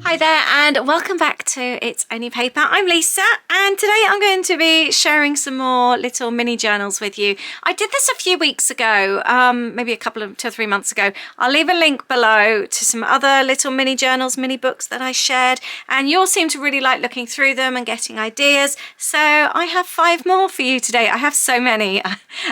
Hi there and welcome back to It's Only Paper. I'm Lisa and today I'm going to be sharing some more little mini journals with you. I did this a few weeks ago, maybe a couple of 2 or 3 months ago. I'll leave a link below to some other little mini journals, mini books that I shared, and you all seem to really like looking through them and getting ideas. So I have 5 more for you today. I have so many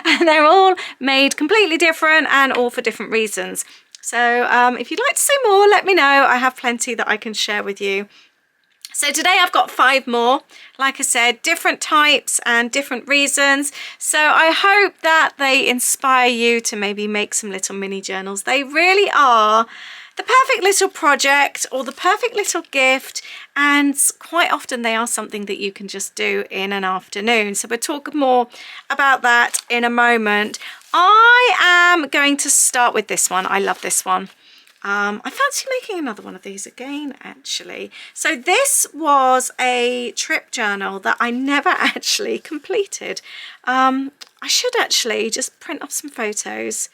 and they're all made completely different and all for different reasons. So if you'd like to see more, let me know. I have plenty that I can share with you. So today I've got 5 more, like I said, different types and different reasons. So I hope that they inspire you to maybe make some little mini journals. They really are the perfect little project or the perfect little gift, and quite often they are something that you can just do in an afternoon. So we'll talk more about that in a moment. I am going to start with this one. I love this one. I fancy making another one of these again, actually. So this was a trip journal that I never actually completed. I should actually just print off some photos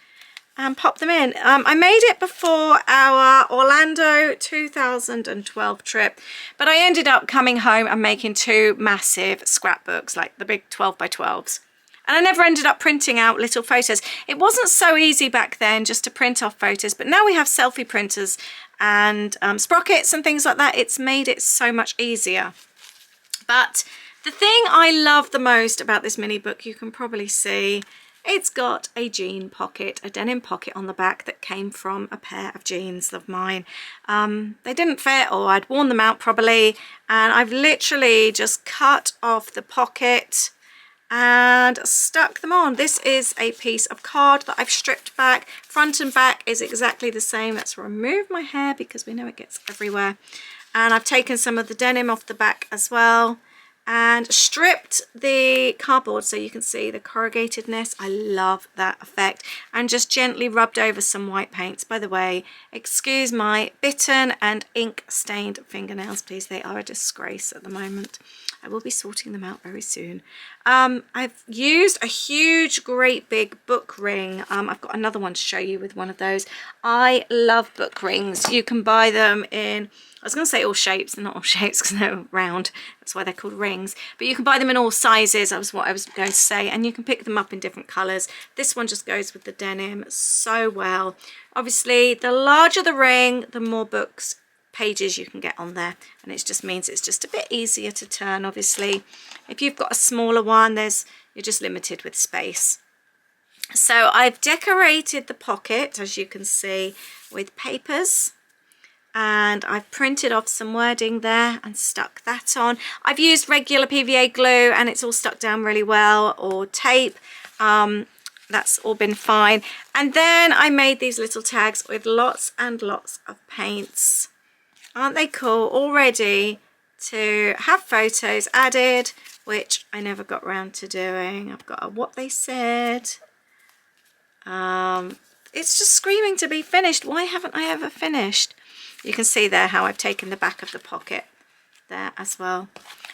and pop them in. I made it before our Orlando 2012 trip, but I ended up coming home and making 2 massive scrapbooks, like the big 12 by 12s. And I never ended up printing out little photos. It wasn't so easy back then just to print off photos, but now we have selfie printers and sprockets and things like that. It's made it so much easier. But the thing I love the most about this mini book, you can probably see, it's got a jean pocket, a denim pocket on the back that came from a pair of jeans of mine. They didn't fit, or I'd worn them out probably, and I've literally just cut off the pocket and stuck them on. This is a piece of card that I've stripped back. Front and back is exactly the same. Let's remove my hair because we know it gets everywhere. And I've taken some of the denim off the back as well and stripped the cardboard so you can see the corrugatedness. I love that effect. And just gently rubbed over some white paints. By the way, excuse my bitten and ink stained fingernails, please. They are a disgrace at the moment. I will be sorting them out very soon. I've used a huge, great big book ring. I've got another one to show you with one of those. I love book rings. You can buy them in, I was going to say all shapes. They're not all shapes because they're round. That's why they're called rings. But you can buy them in all sizes, that was what I was going to say. And you can pick them up in different colours. This one just goes with the denim so well. Obviously, the larger the ring, the more books pages you can get on there, and it just means it's just a bit easier to turn. Obviously if you've got a smaller one, you're just limited with space. So I've decorated the pocket, as you can see, with papers, and I've printed off some wording there and stuck that on. I've used regular PVA glue and it's all stuck down really well, or tape. That's all been fine. And then I made these little tags with lots and lots of paints. Aren't they cool? All ready to have photos added, which I never got round to doing. I've got a what they said. It's just screaming to be finished. Why haven't I ever finished? You can see there how I've taken the back of the pocket there as well.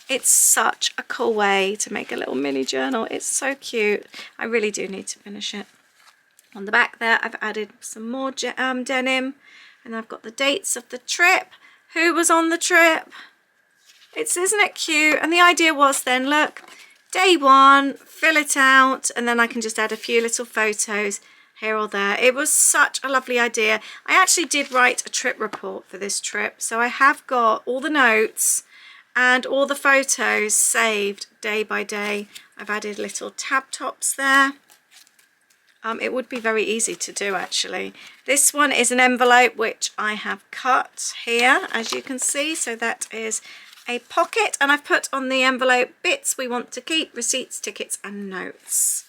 It's such a cool way to make a little mini journal. It's so cute. I really do need to finish it. On the back there, I've added some more denim, and I've got the dates of the trip. Who was on the trip? Isn't it cute? And the idea was then, look, day 1, fill it out, and then I can just add a few little photos here or there. It was such a lovely idea. I actually did write a trip report for this trip, so I have got all the notes and all the photos saved day by day. I've added little tab tops there. It would be very easy to do, actually. This one is an envelope which I have cut here, as you can see. So that is a pocket, and I've put on the envelope bits we want to keep, receipts, tickets and notes.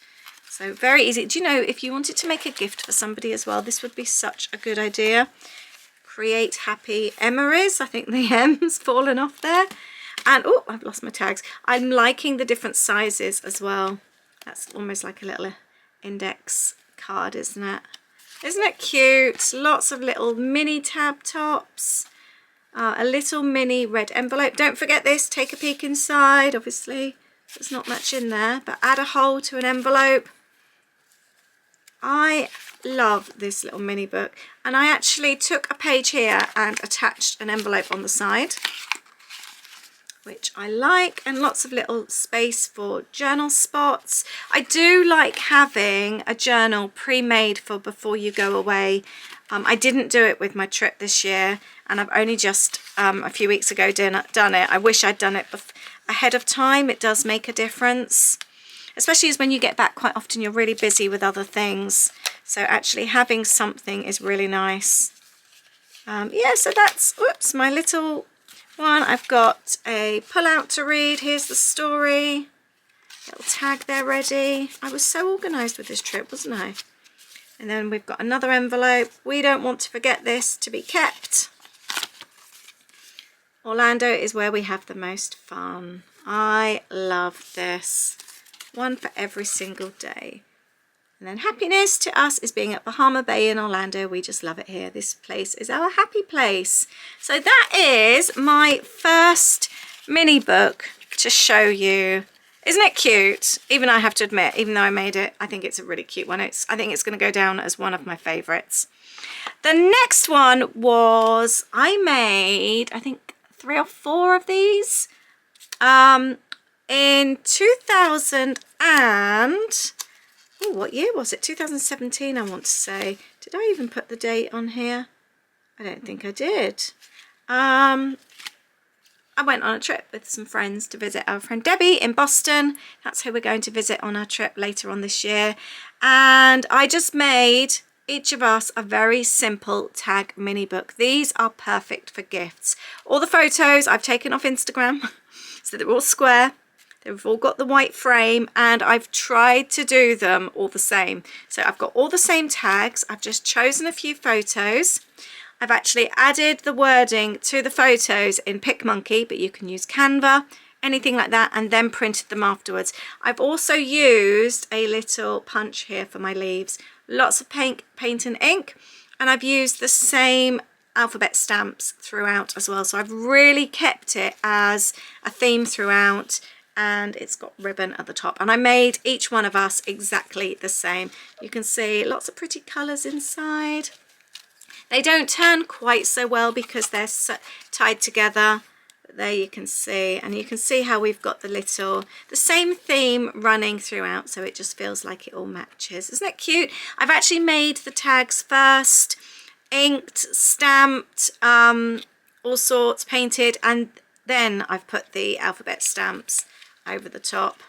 So very easy. Do you know, if you wanted to make a gift for somebody as well, this would be such a good idea. Create happy memories. I think the M's fallen off there. And oh, I've lost my tags. I'm liking the different sizes as well. That's almost like a little index card, isn't it? Isn't it cute? Lots of little mini tab tops, a little mini red envelope. Don't forget this, take a peek inside. Obviously there's not much in there, but add a hole to an envelope. I love this little mini book. And I actually took a page here and attached an envelope on the side, which I like, and lots of little space for journal spots. I do like having a journal pre-made for before you go away. I didn't do it with my trip this year, and I've only just a few weeks ago done it. I wish I'd done it ahead of time. It does make a difference, especially as when you get back, quite often you're really busy with other things. So actually having something is really nice. Yeah, so that's, whoops, my little one. I've got a pull out to read. Here's the story. Little tag there ready. I was so organised with this trip, wasn't I? And then we've got another envelope. We don't want to forget this to be kept. Orlando is where we have the most fun. I love this. One for every single day. And then happiness to us is being at Bahama Bay in Orlando. We just love it here. This place is our happy place. So that is my first mini book to show you. Isn't it cute? Even I have to admit, even though I made it, I think it's a really cute one. I think it's going to go down as one of my favorites. The next one was, I made, I think 3 or 4 of these in 2000 and, oh, what year was it? 2017, I want to say. Did I even put the date on here? I don't think I did. I went on a trip with some friends to visit our friend Debbie in Boston. That's who we're going to visit on our trip later on this year. And I just made each of us a very simple tag mini book. These are perfect for gifts. All the photos I've taken off Instagram, so they're all square. They've all got the white frame, and I've tried to do them all the same. So I've got all the same tags. I've just chosen a few photos. I've actually added the wording to the photos in PicMonkey, but you can use Canva, anything like that, and then printed them afterwards. I've also used a little punch here for my leaves. Lots of paint and ink, and I've used the same alphabet stamps throughout as well. So I've really kept it as a theme throughout, and it's got ribbon at the top. And I made each one of us exactly the same. You can see lots of pretty colours inside. They don't turn quite so well because they're tied together. But there you can see, and you can see how we've got the same theme running throughout, so it just feels like it all matches. Isn't it cute? I've actually made the tags first, inked, stamped, all sorts, painted, and then I've put the alphabet stamps over the top.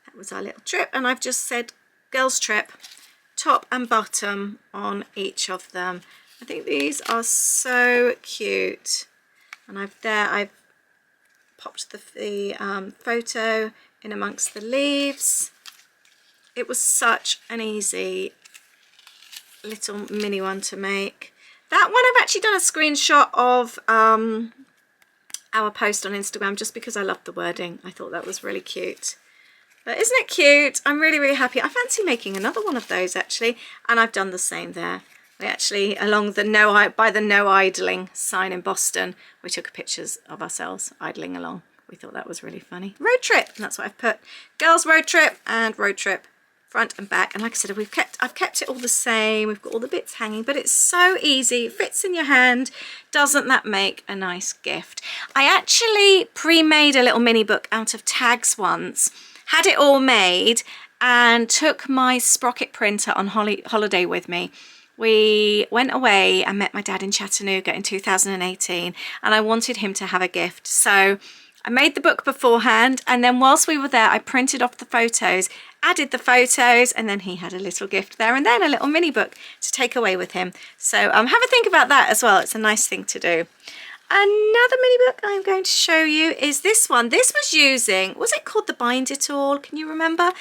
That was our little trip, and I've just said girls trip, top and bottom on each of them. I think these are so cute, and I've popped the photo in amongst the leaves. It was such an easy little mini one to make. That one I've actually done a screenshot of our post on Instagram just because I loved the wording. I thought that was really cute. But isn't it cute? I'm really, really happy. I fancy making another one of those actually, and I've done the same there. We actually, along the by the no idling sign in Boston, we took pictures of ourselves idling along. We thought that was really funny. Road trip, and that's what I've put. Girls road trip and road trip, front and back. And like I said, I've kept it all the same. We've got all the bits hanging, but it's so easy. It fits in your hand. Doesn't that make a nice gift? I actually pre-made a little mini book out of tags once, had it all made, and took my sprocket printer on holiday with me. We went away and met my dad in Chattanooga in 2018, and I wanted him to have a gift. So I made the book beforehand, and then whilst we were there, I printed off the photos, added the photos, and then he had a little gift there, and then a little mini book to take away with him. So have a think about that as well. It's a nice thing to do. Another mini book I'm going to show you is this one. This was using, was it called the Bind It All? Can you remember?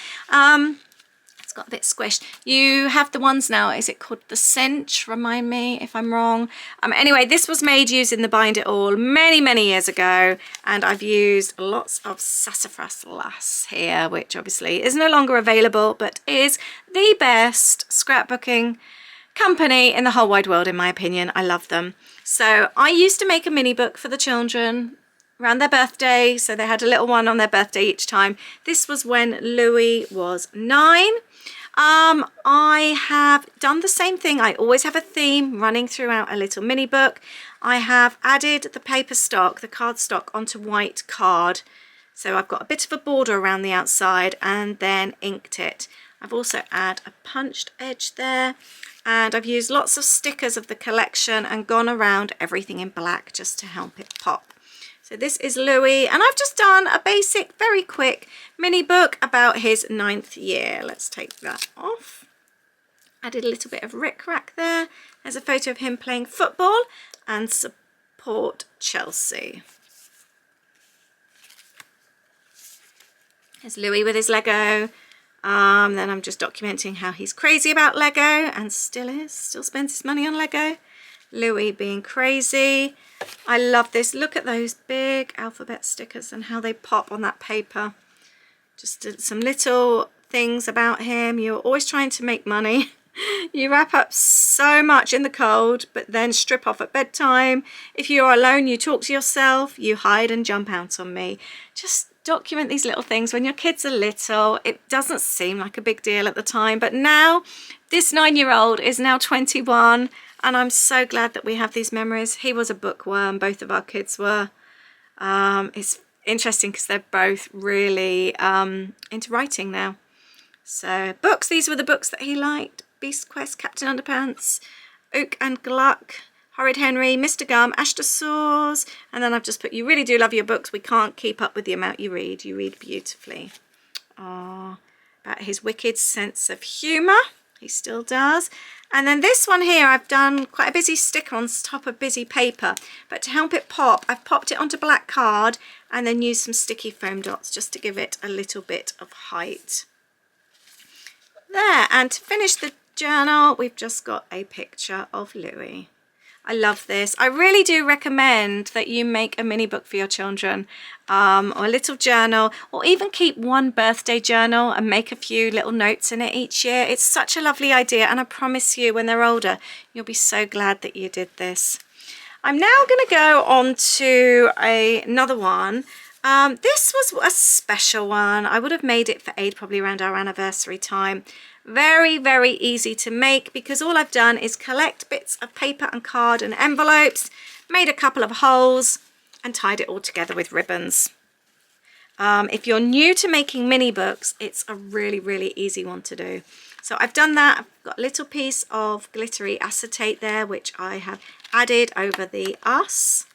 It's got a bit squished. You have the ones now, is it called the Cinch? Remind me if I'm wrong. Anyway, this was made using the Bind It All many years ago, and I've used lots of Sassafras Lass here, which obviously is no longer available, but is the best scrapbooking company in the whole wide world, in my opinion. I love them. So I used to make a mini book for the children around their birthday, so they had a little one on their birthday each time. This was when Louis was 9. I have done the same thing. I always have a theme running throughout a little mini book. I have added the paper stock, the card stock, onto white card. So I've got a bit of a border around the outside and then inked it. I've also added a punched edge there, and I've used lots of stickers of the collection and gone around everything in black just to help it pop. So this is Louis, and I've just done a basic, very quick mini book about his 9th year. Let's take that off. Added a little bit of rickrack there. There's a photo of him playing football and support Chelsea. There's Louis with his Lego. Then I'm just documenting how he's crazy about Lego, and still spends his money on Lego. Louis being crazy. I love this. Look at those big alphabet stickers and how they pop on that paper. Just did some little things about him. You're always trying to make money. You wrap up so much in the cold, but then strip off at bedtime. If you're alone, you talk to yourself. You hide and jump out on me. Just document these little things. When your kids are little, it doesn't seem like a big deal at the time, but now this 9-year-old is now 21, and I'm so glad that we have these memories. He was a bookworm, both of our kids were. It's interesting because they're both really into writing now. So books, these were the books that he liked: Beast Quest, Captain Underpants, Ook and Gluck, Horrid Henry, Mr. Gum, Ashton Saws, and then I've just put, you really do love your books. We can't keep up with the amount you read. You read beautifully. Oh, about his wicked sense of humour. He still does. And then this one here, I've done quite a busy sticker on top of busy paper, but to help it pop, I've popped it onto black card and then used some sticky foam dots just to give it a little bit of height. There, and to finish the journal, we've just got a picture of Louis. I love this. I really do recommend that you make a mini book for your children, or a little journal, or even keep one birthday journal and make a few little notes in it each year. It's such a lovely idea, and I promise you when they're older, you'll be so glad that you did this. I'm now going to go on to another one. This was a special one. I would have made it for Aid probably around our anniversary time. Very, very easy to make because all I've done is collect bits of paper and card and envelopes, made a couple of holes and tied it all together with ribbons. If you're new to making mini books, it's a really, really easy one to do. So I've done that. I've got a little piece of glittery acetate there, which I have added over the us.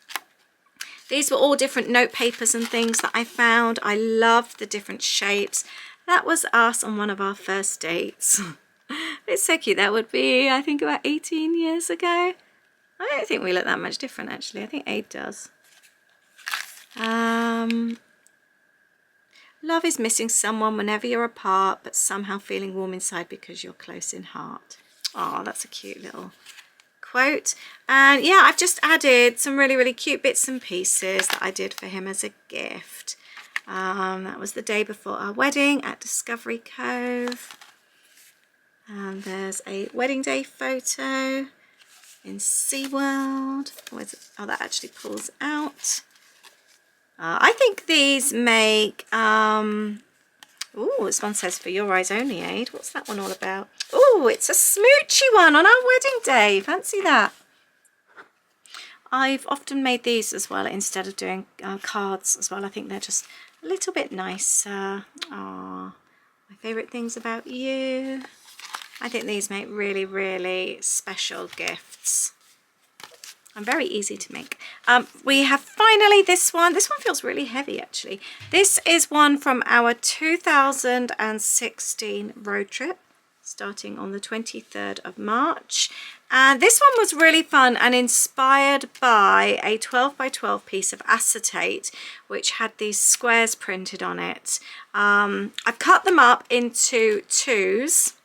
These were all different note papers and things that I found. I love the different shapes. That was us on one of our first dates. It's so cute. That would be, I think, about 18 years ago. I don't think we look that much different, actually. I think Aid does. Love is missing someone whenever you're apart, but somehow feeling warm inside because you're close in heart. Oh, that's a cute little quote. And yeah, I've just added some really, really cute bits and pieces that I did for him as a gift. That was the day before our wedding at Discovery Cove. And there's a wedding day photo in SeaWorld. Oh, that actually pulls out. I think these make, oh, this one says for your eyes only, Aid. What's that one all about? Oh, it's a smoochy one on our wedding day. Fancy that. I've often made these as well instead of doing cards as well. I think they're just a little bit nicer. Aww, my favourite things about you. I think these make really, really special gifts. And very easy to make. We have finally this one. This one feels really heavy, actually. This is one from our 2016 road trip, starting on the 23rd of March. And this one was really fun and inspired by a 12 by 12 piece of acetate, which had these squares printed on it. I've cut them up into twos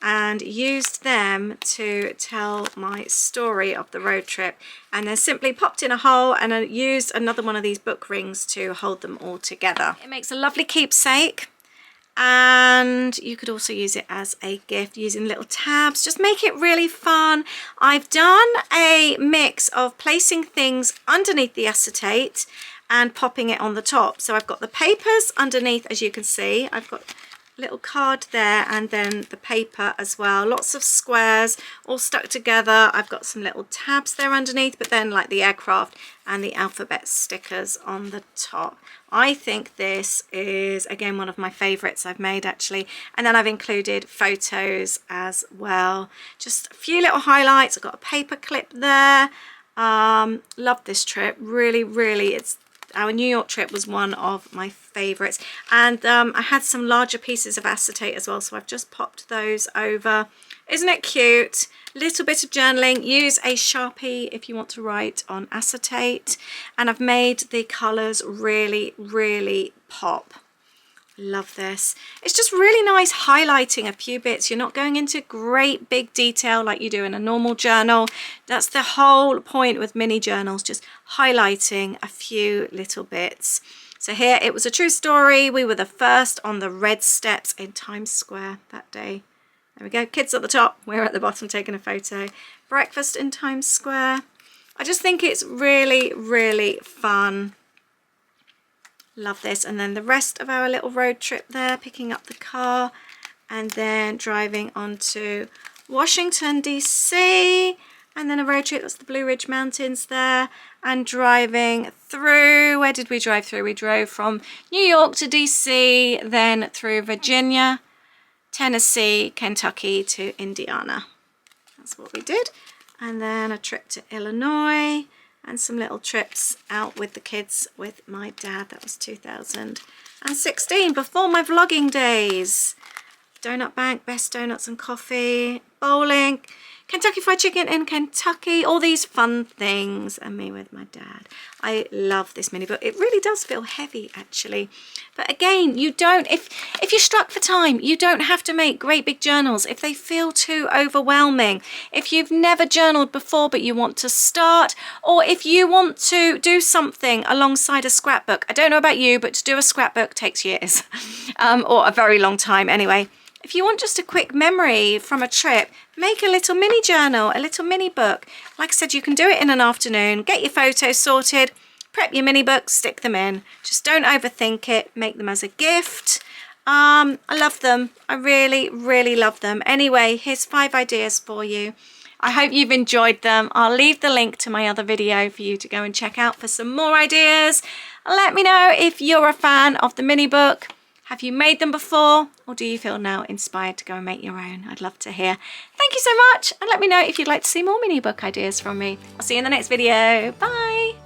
and used them to tell my story of the road trip, and then simply popped in a hole and I used another one of these book rings to hold them all together. It makes a lovely keepsake, and you could also use it as a gift using little tabs. Just make it really fun. I've done a mix of placing things underneath the acetate and popping it on the top. So I've got the papers underneath, as you can see. I've got little card there, and then the paper as well. Lots of squares all stuck together. I've got some little tabs there underneath, but then like the aircraft and the alphabet stickers on the top. I think this is, again, one of my favorites I've made actually. And then I've included photos as well. Just a few little highlights. I've got a paper clip there. Love this trip. Really, our New York trip was one of my favorites. And I had some larger pieces of acetate as well, so I've just popped those over. Isn't it cute? Little bit of journaling. Use a Sharpie if you want to write on acetate. And I've made the colours really pop. Love this. It's just really nice highlighting a few bits. You're not going into great big detail like you do in a normal journal. That's the whole point with mini journals, just highlighting a few little bits. So here, it was a true story. We were the first on the red steps in Times Square that day. There we go, kids at the top, we're at the bottom taking a photo. Breakfast in Times Square. I just think it's really fun. Love this. And then the rest of our little road trip there, picking up the car and then driving on to Washington DC, and then a road trip. That's the Blue Ridge Mountains there, and driving through, where did we drive through? We drove from New York to DC, then through Virginia, Tennessee, Kentucky to Indiana. That's what we did. And then a trip to Illinois and some little trips out with the kids with my dad. That was 2016, before my vlogging days. Donut Bank, best donuts and coffee, bowling, Kentucky Fried Chicken in Kentucky, all these fun things, and me with my dad. I love this mini book. It really does feel heavy actually. But again, you don't, if you're struck for time, you don't have to make great big journals if they feel too overwhelming. If you've never journaled before but you want to start, or if you want to do something alongside a scrapbook. I don't know about you, but to do a scrapbook takes years, or a very long time anyway. If you want just a quick memory from a trip, make a little mini journal, a little mini book. Like I said, you can do it in an afternoon, get your photos sorted, prep your mini books, stick them in. Just don't overthink it, make them as a gift. I love them. I really love them. Anyway, here's 5 ideas for you. I hope you've enjoyed them. I'll leave the link to my other video for you to go and check out for some more ideas. Let me know if you're a fan of the mini book. Have you made them before, or do you feel now inspired to go and make your own? I'd love to hear. Thank you so much, and let me know if you'd like to see more mini book ideas from me. I'll see you in the next video. Bye.